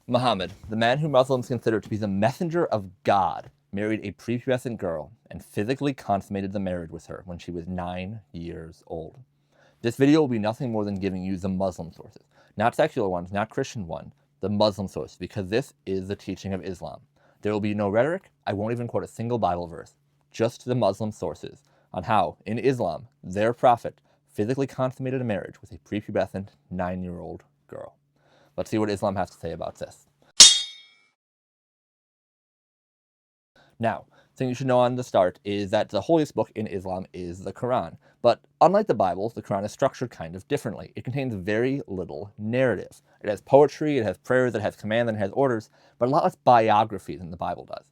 Muhammad, the man who Muslims consider to be the messenger of God, married a prepubescent girl and physically consummated the marriage with her when she was 9 years old. This video will be nothing more than giving you the Muslim sources, not secular ones, not Christian ones, the Muslim sources, because this is the teaching of Islam. There will be no rhetoric. I won't even quote a single Bible verse, just the Muslim sources on how, in Islam, their prophet physically consummated a marriage with a prepubescent 9-year-old girl. Let's see what Islam has to say about this. Now, the thing you should know on the start is that the holiest book in Islam is the Quran. But unlike the Bible, the Quran is structured kind of differently. It contains very little narrative. It has poetry, it has prayers, it has commands, and it has orders, but a lot less biography than the Bible does.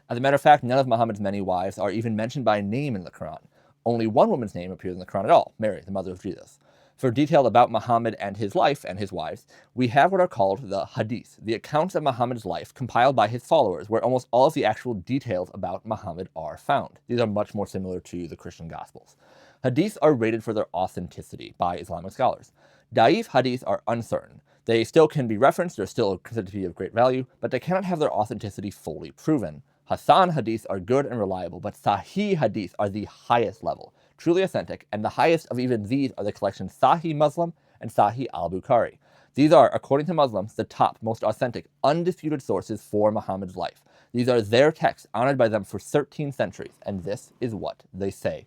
As a matter of fact, none of Muhammad's many wives are even mentioned by name in the Quran. Only one woman's name appears in the Quran at all, Mary, the mother of Jesus. For detail about Muhammad and his life and his wives, we have what are called the Hadith, the accounts of Muhammad's life compiled by his followers, where almost all of the actual details about Muhammad are found. These are much more similar to the Christian Gospels. Hadiths are rated for their authenticity by Islamic scholars. Da'if hadith are uncertain. They still can be referenced, they're still considered to be of great value, but they cannot have their authenticity fully proven. Hasan hadiths are good and reliable, but Sahih hadiths are the highest level, truly authentic, and the highest of even these are the collections Sahih Muslim and Sahih al-Bukhari. These are, according to Muslims, the top, most authentic, undisputed sources for Muhammad's life. These are their texts, honored by them for 13 centuries, and this is what they say.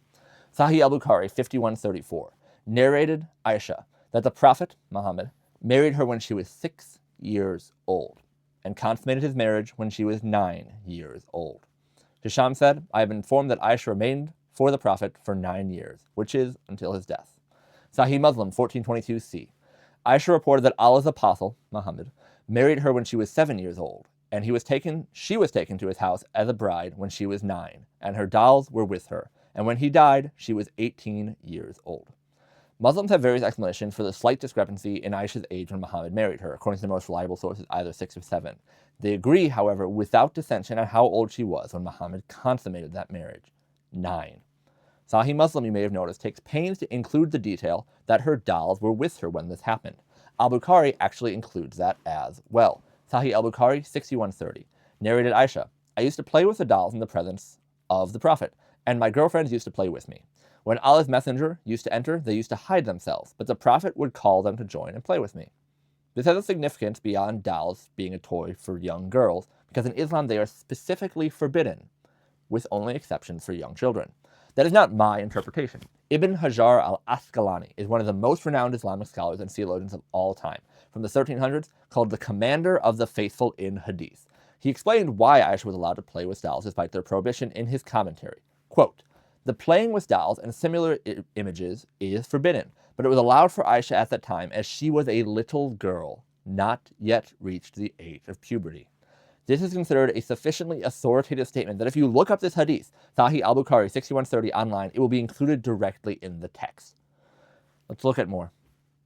Sahih al-Bukhari 5134 narrated Aisha that the Prophet, Muhammad, married her when she was 6 years old and consummated his marriage when she was 9 years old. Hisham said, I have been informed that Aisha remained for the Prophet for 9 years, which is until his death. Sahih Muslim 1422c. Aisha reported that Allah's apostle, Muhammad, married her when she was 7 years old, and she was taken to his house as a bride when she was 9, and her dolls were with her, and when he died, she was 18 years old. Muslims have various explanations for the slight discrepancy in Aisha's age when Muhammad married her, according to the most reliable sources, either 6 or 7. They agree, however, without dissension on how old she was when Muhammad consummated that marriage. 9. Sahih Muslim, you may have noticed, takes pains to include the detail that her dolls were with her when this happened. Al-Bukhari actually includes that as well. Sahih al-Bukhari 6130 narrated Aisha, I used to play with the dolls in the presence of the Prophet, and my girlfriends used to play with me. When Allah's messenger used to enter, they used to hide themselves, but the Prophet would call them to join and play with me. This has a significance beyond dolls being a toy for young girls, because in Islam they are specifically forbidden, with only exceptions for young children. That is not my interpretation. Ibn Hajar al-Asqalani is one of the most renowned Islamic scholars and theologians of all time, from the 1300s, called the Commander of the Faithful in Hadith. He explained why Aisha was allowed to play with dolls despite their prohibition in his commentary. Quote, the playing with dolls and similar images is forbidden, but it was allowed for Aisha at that time as she was a little girl, not yet reached the age of puberty. This is considered a sufficiently authoritative statement that if you look up this hadith, Sahih al-Bukhari 6130 online, it will be included directly in the text. Let's look at more.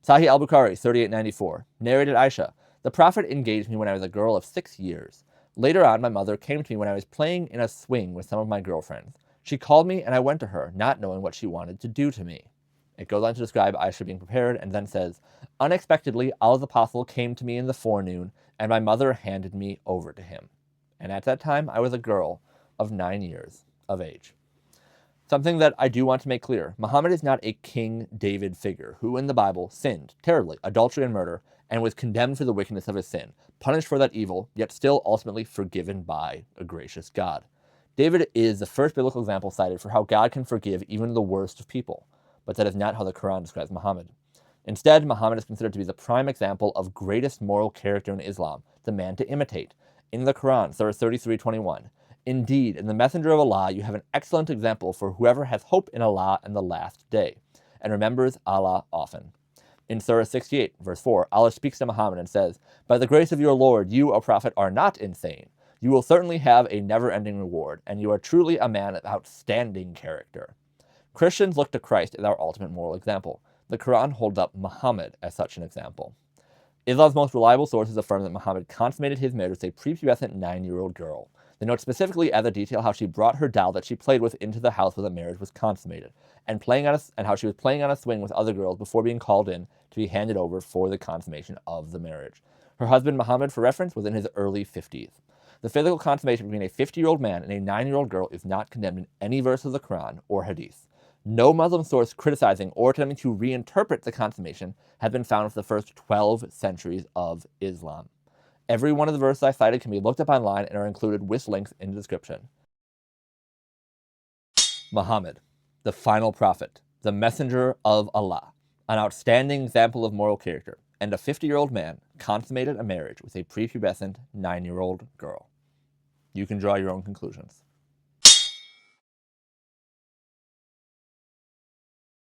Sahih al-Bukhari 3894 narrated Aisha, the Prophet engaged me when I was a girl of 6 years. Later on, my mother came to me when I was playing in a swing with some of my girlfriends. She called me and I went to her, not knowing what she wanted to do to me. It goes on to describe Aisha being prepared and then says, unexpectedly, Allah's apostle came to me in the forenoon and my mother handed me over to him. And at that time, I was a girl of 9 years of age. Something that I do want to make clear, Muhammad is not a King David figure who in the Bible sinned terribly, adultery and murder, and was condemned for the wickedness of his sin, punished for that evil, yet still ultimately forgiven by a gracious God. David is the first biblical example cited for how God can forgive even the worst of people, but that is not how the Quran describes Muhammad. Instead, Muhammad is considered to be the prime example of greatest moral character in Islam, the man to imitate. In the Quran, Surah 33:21, indeed, in the messenger of Allah, you have an excellent example for whoever has hope in Allah and the last day, and remembers Allah often. In Surah 68, verse 4, Allah speaks to Muhammad and says, by the grace of your Lord, you, O Prophet, are not insane. You will certainly have a never-ending reward, and you are truly a man of outstanding character. Christians look to Christ as our ultimate moral example. The Quran holds up Muhammad as such an example. Islam's most reliable sources affirm that Muhammad consummated his marriage with a prepubescent 9-year-old girl. They note specifically as a detail how she brought her doll that she played with into the house where the marriage was consummated, and how she was playing on a swing with other girls before being called in to be handed over for the consummation of the marriage. Her husband Mohammad, for reference, was in his early 50s. The physical consummation between a 50-year-old man and a 9-year-old girl is not condemned in any verse of the Quran or Hadith. No Muslim source criticizing or attempting to reinterpret the consummation has been found for the first 12 centuries of Islam. Every one of the verses I cited can be looked up online and are included with links in the description. Muhammad, the final prophet, the messenger of Allah, an outstanding example of moral character, and a 50-year-old man consummated a marriage with a prepubescent 9-year-old girl. You can draw your own conclusions.